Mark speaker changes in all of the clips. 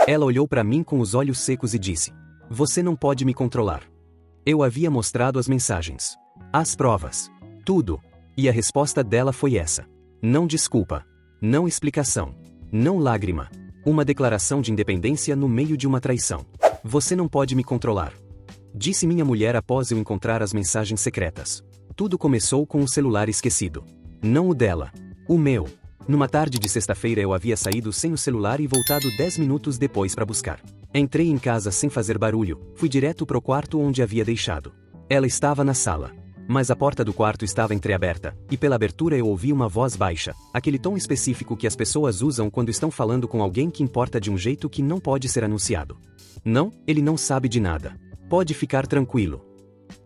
Speaker 1: Ela olhou para mim com os olhos secos e disse: Você não pode me controlar. Eu havia mostrado as mensagens. As provas. Tudo. E a resposta dela foi essa. Não desculpa. Não explicação. Não lágrima. Uma declaração de independência no meio de uma traição. Você não pode me controlar. Disse minha mulher após eu encontrar as mensagens secretas. Tudo começou com o celular esquecido. Não o dela. O meu. Numa tarde de sexta-feira eu havia saído sem o celular e voltado 10 minutos depois para buscar. Entrei em casa sem fazer barulho, fui direto pro quarto onde havia deixado. Ela estava na sala. Mas a porta do quarto estava entreaberta, e pela abertura eu ouvi uma voz baixa, aquele tom específico que as pessoas usam quando estão falando com alguém que importa de um jeito que não pode ser anunciado. Não, ele não sabe de nada. Pode ficar tranquilo.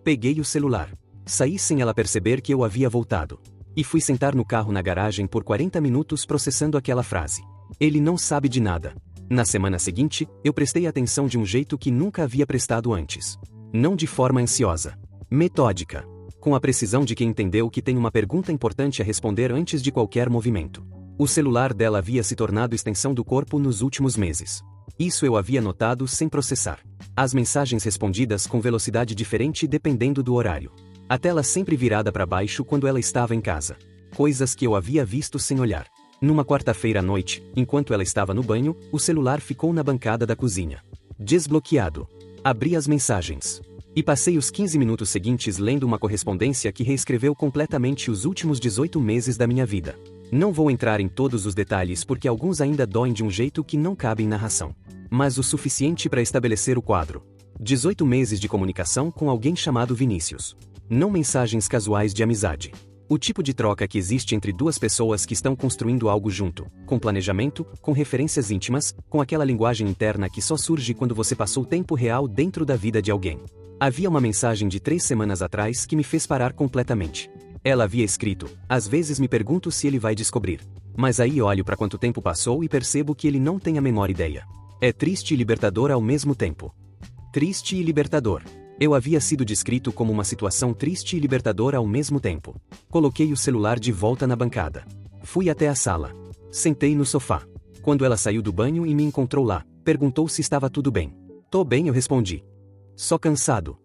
Speaker 1: Peguei o celular. Saí sem ela perceber que eu havia voltado. E fui sentar no carro na garagem por 40 minutos processando aquela frase. Ele não sabe de nada. Na semana seguinte, eu prestei atenção de um jeito que nunca havia prestado antes. Não de forma ansiosa. Metódica. Com a precisão de quem entendeu que tem uma pergunta importante a responder antes de qualquer movimento. O celular dela havia se tornado extensão do corpo nos últimos meses. Isso eu havia notado sem processar. As mensagens respondidas com velocidade diferente dependendo do horário. A tela sempre virada para baixo quando ela estava em casa. Coisas que eu havia visto sem olhar. Numa quarta-feira à noite, enquanto ela estava no banho, o celular ficou na bancada da cozinha. Desbloqueado. Abri as mensagens. E passei os 15 minutos seguintes lendo uma correspondência que reescreveu completamente os últimos 18 meses da minha vida. Não vou entrar em todos os detalhes porque alguns ainda doem de um jeito que não cabe em narração. Mas o suficiente para estabelecer o quadro. 18 meses de comunicação com alguém chamado Vinícius. Não mensagens casuais de amizade. O tipo de troca que existe entre duas pessoas que estão construindo algo junto, com planejamento, com referências íntimas, com aquela linguagem interna que só surge quando você passou tempo real dentro da vida de alguém. Havia uma mensagem de 3 semanas atrás que me fez parar completamente. Ela havia escrito: Às vezes me pergunto se ele vai descobrir. Mas aí olho para quanto tempo passou e percebo que ele não tem a menor ideia. É triste e libertador ao mesmo tempo. Triste e libertador. Eu havia sido descrito como uma situação triste e libertadora ao mesmo tempo. Coloquei o celular de volta na bancada. Fui até a sala. Sentei no sofá. Quando ela saiu do banho e me encontrou lá, perguntou se estava tudo bem. Tô bem, eu respondi. Só cansado.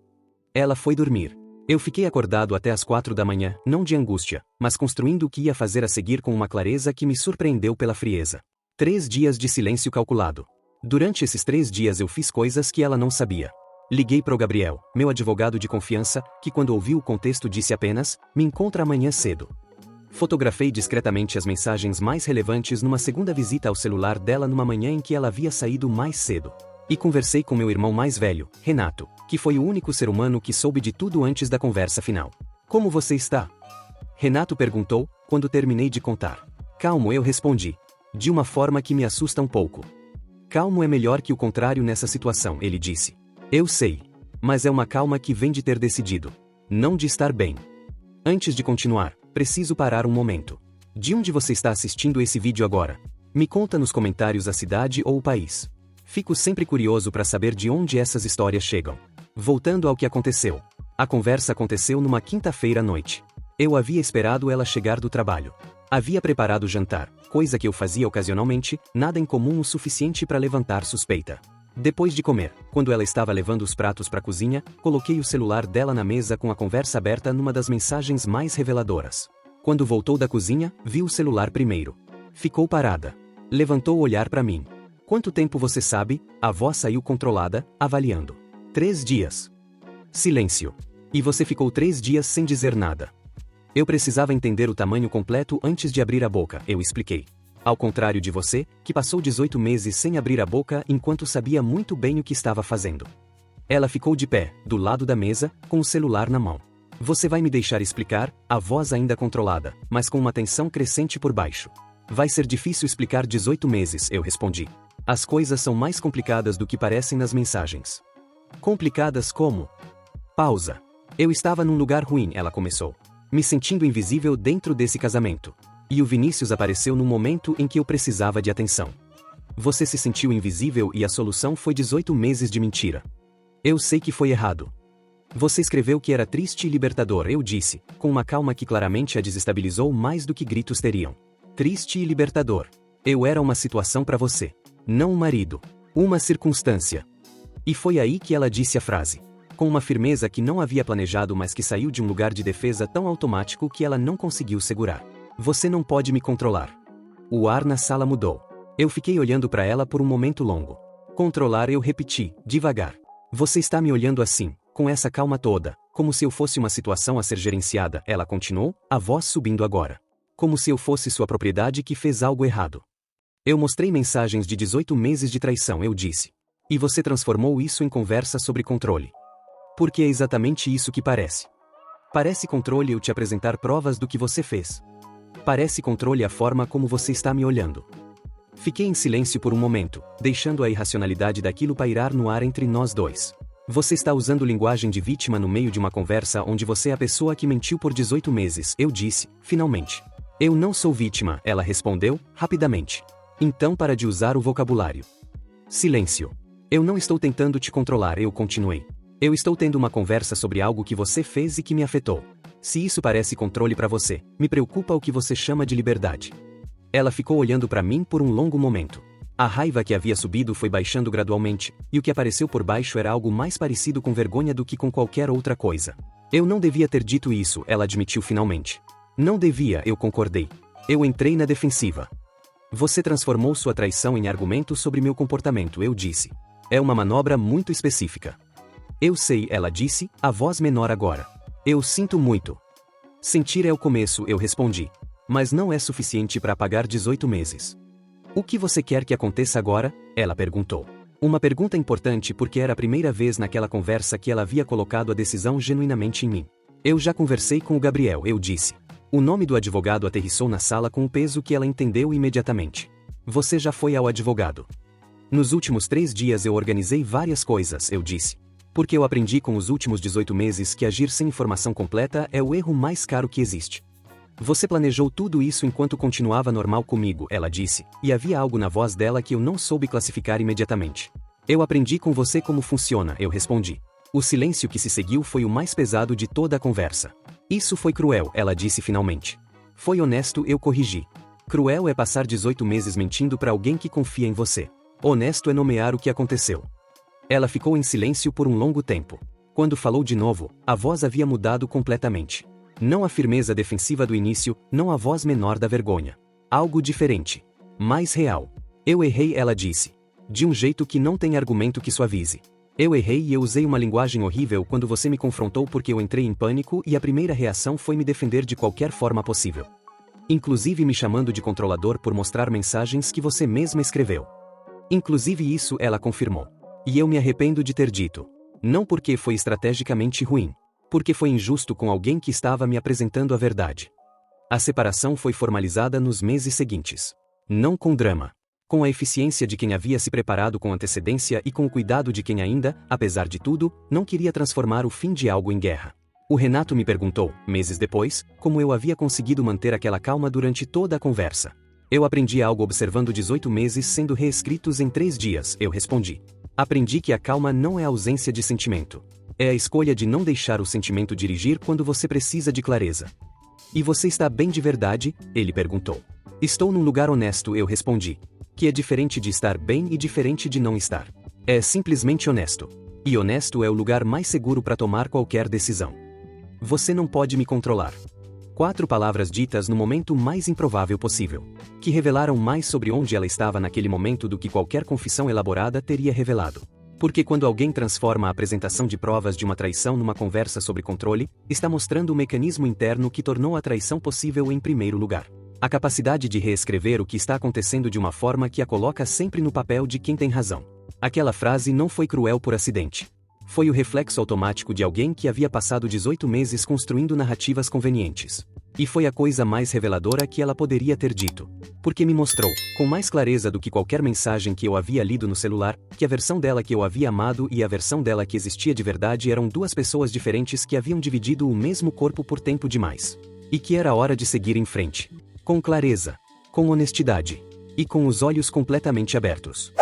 Speaker 1: Ela foi dormir. Eu fiquei acordado até as 4 da manhã, não de angústia, mas construindo o que ia fazer a seguir com uma clareza que me surpreendeu pela frieza. 3 dias de silêncio calculado. Durante esses 3 dias eu fiz coisas que ela não sabia. Liguei pro Gabriel, meu advogado de confiança, que quando ouviu o contexto disse apenas: me encontra amanhã cedo. Fotografei discretamente as mensagens mais relevantes numa segunda visita ao celular dela numa manhã em que ela havia saído mais cedo. E conversei com meu irmão mais velho, Renato, que foi o único ser humano que soube de tudo antes da conversa final. Como você está? Renato perguntou, quando terminei de contar. Calmo, eu respondi. De uma forma que me assusta um pouco. Calmo é melhor que o contrário nessa situação, ele disse. Eu sei. Mas é uma calma que vem de ter decidido. Não de estar bem. Antes de continuar, preciso parar um momento. De onde você está assistindo esse vídeo agora? Me conta nos comentários a cidade ou o país. Fico sempre curioso para saber de onde essas histórias chegam. Voltando ao que aconteceu. A conversa aconteceu numa quinta-feira à noite. Eu havia esperado ela chegar do trabalho. Havia preparado o jantar, coisa que eu fazia ocasionalmente, nada em comum o suficiente para levantar suspeita. Depois de comer, quando ela estava levando os pratos para a cozinha, coloquei o celular dela na mesa com a conversa aberta numa das mensagens mais reveladoras. Quando voltou da cozinha, viu o celular primeiro. Ficou parada. Levantou o olhar para mim. Quanto tempo você sabe? A voz saiu controlada, avaliando. 3 dias. Silêncio. E você ficou 3 dias sem dizer nada. Eu precisava entender o tamanho completo antes de abrir a boca, eu expliquei. Ao contrário de você, que passou 18 meses sem abrir a boca enquanto sabia muito bem o que estava fazendo. Ela ficou de pé, do lado da mesa, com o celular na mão. Você vai me deixar explicar? A voz ainda controlada, mas com uma tensão crescente por baixo. Vai ser difícil explicar 18 meses, eu respondi. As coisas são mais complicadas do que parecem nas mensagens. Complicadas como? Pausa. Eu estava num lugar ruim, ela começou. Me sentindo invisível dentro desse casamento. E o Vinícius apareceu no momento em que eu precisava de atenção. Você se sentiu invisível e a solução foi 18 meses de mentira. Eu sei que foi errado. Você escreveu que era triste e libertador, eu disse, com uma calma que claramente a desestabilizou mais do que gritos teriam. Triste e libertador. Eu era uma situação para você. Não um marido. Uma circunstância. E foi aí que ela disse a frase. Com uma firmeza que não havia planejado, mas que saiu de um lugar de defesa tão automático que ela não conseguiu segurar. Você não pode me controlar. O ar na sala mudou. Eu fiquei olhando para ela por um momento longo. Controlar, eu repeti, devagar. Você está me olhando assim, com essa calma toda, como se eu fosse uma situação a ser gerenciada, ela continuou, a voz subindo agora. Como se eu fosse sua propriedade que fez algo errado. Eu mostrei mensagens de 18 meses de traição, eu disse. E você transformou isso em conversa sobre controle. Porque é exatamente isso que parece. Parece controle eu te apresentar provas do que você fez. Parece controle a forma como você está me olhando. Fiquei em silêncio por um momento, deixando a irracionalidade daquilo pairar no ar entre nós dois. Você está usando linguagem de vítima no meio de uma conversa onde você é a pessoa que mentiu por 18 meses, eu disse, finalmente. Eu não sou vítima, ela respondeu, rapidamente. Então para de usar o vocabulário. Silêncio. Eu não estou tentando te controlar, eu continuei. Eu estou tendo uma conversa sobre algo que você fez e que me afetou. Se isso parece controle para você, me preocupa o que você chama de liberdade. Ela ficou olhando para mim por um longo momento. A raiva que havia subido foi baixando gradualmente, e o que apareceu por baixo era algo mais parecido com vergonha do que com qualquer outra coisa. Eu não devia ter dito isso, ela admitiu finalmente. Não devia, eu concordei. Eu entrei na defensiva. Você transformou sua traição em argumento sobre meu comportamento, eu disse. É uma manobra muito específica. Eu sei, ela disse, a voz menor agora. Eu sinto muito. Sentir é o começo, eu respondi. Mas não é suficiente para apagar 18 meses. O que você quer que aconteça agora? Ela perguntou. Uma pergunta importante porque era a primeira vez naquela conversa que ela havia colocado a decisão genuinamente em mim. Eu já conversei com o Gabriel, eu disse. O nome do advogado aterrissou na sala com um peso que ela entendeu imediatamente. Você já foi ao advogado. Nos últimos 3 dias eu organizei várias coisas, eu disse. Porque eu aprendi com os últimos 18 meses que agir sem informação completa é o erro mais caro que existe. Você planejou tudo isso enquanto continuava normal comigo, ela disse, e havia algo na voz dela que eu não soube classificar imediatamente. Eu aprendi com você como funciona, eu respondi. O silêncio que se seguiu foi o mais pesado de toda a conversa. Isso foi cruel, ela disse finalmente. Foi honesto, eu corrigi. Cruel é passar 18 meses mentindo para alguém que confia em você. Honesto é nomear o que aconteceu. Ela ficou em silêncio por um longo tempo. Quando falou de novo, a voz havia mudado completamente. Não a firmeza defensiva do início, não a voz menor da vergonha. Algo diferente. Mais real. Eu errei, ela disse. De um jeito que não tem argumento que suavize. Eu errei e eu usei uma linguagem horrível quando você me confrontou porque eu entrei em pânico e a primeira reação foi me defender de qualquer forma possível. Inclusive me chamando de controlador por mostrar mensagens que você mesma escreveu. Inclusive isso ela confirmou. E eu me arrependo de ter dito. Não porque foi estrategicamente ruim. Porque foi injusto com alguém que estava me apresentando a verdade. A separação foi formalizada nos meses seguintes. Não com drama. Com a eficiência de quem havia se preparado com antecedência e com o cuidado de quem ainda, apesar de tudo, não queria transformar o fim de algo em guerra. O Renato me perguntou, meses depois, como eu havia conseguido manter aquela calma durante toda a conversa. Eu aprendi algo observando 18 meses sendo reescritos em 3 dias, eu respondi. Aprendi que a calma não é a ausência de sentimento. É a escolha de não deixar o sentimento dirigir quando você precisa de clareza. E você está bem de verdade? Ele perguntou. Estou num lugar honesto, eu respondi. Que é diferente de estar bem e diferente de não estar. É simplesmente honesto. E honesto é o lugar mais seguro para tomar qualquer decisão. Você não pode me controlar. 4 palavras ditas no momento mais improvável possível. Que revelaram mais sobre onde ela estava naquele momento do que qualquer confissão elaborada teria revelado. Porque quando alguém transforma a apresentação de provas de uma traição numa conversa sobre controle, está mostrando o mecanismo interno que tornou a traição possível em primeiro lugar. A capacidade de reescrever o que está acontecendo de uma forma que a coloca sempre no papel de quem tem razão. Aquela frase não foi cruel por acidente. Foi o reflexo automático de alguém que havia passado 18 meses construindo narrativas convenientes. E foi a coisa mais reveladora que ela poderia ter dito. Porque me mostrou, com mais clareza do que qualquer mensagem que eu havia lido no celular, que a versão dela que eu havia amado e a versão dela que existia de verdade eram 2 pessoas diferentes que haviam dividido o mesmo corpo por tempo demais. E que era hora de seguir em frente. Com clareza, com honestidade e com os olhos completamente abertos.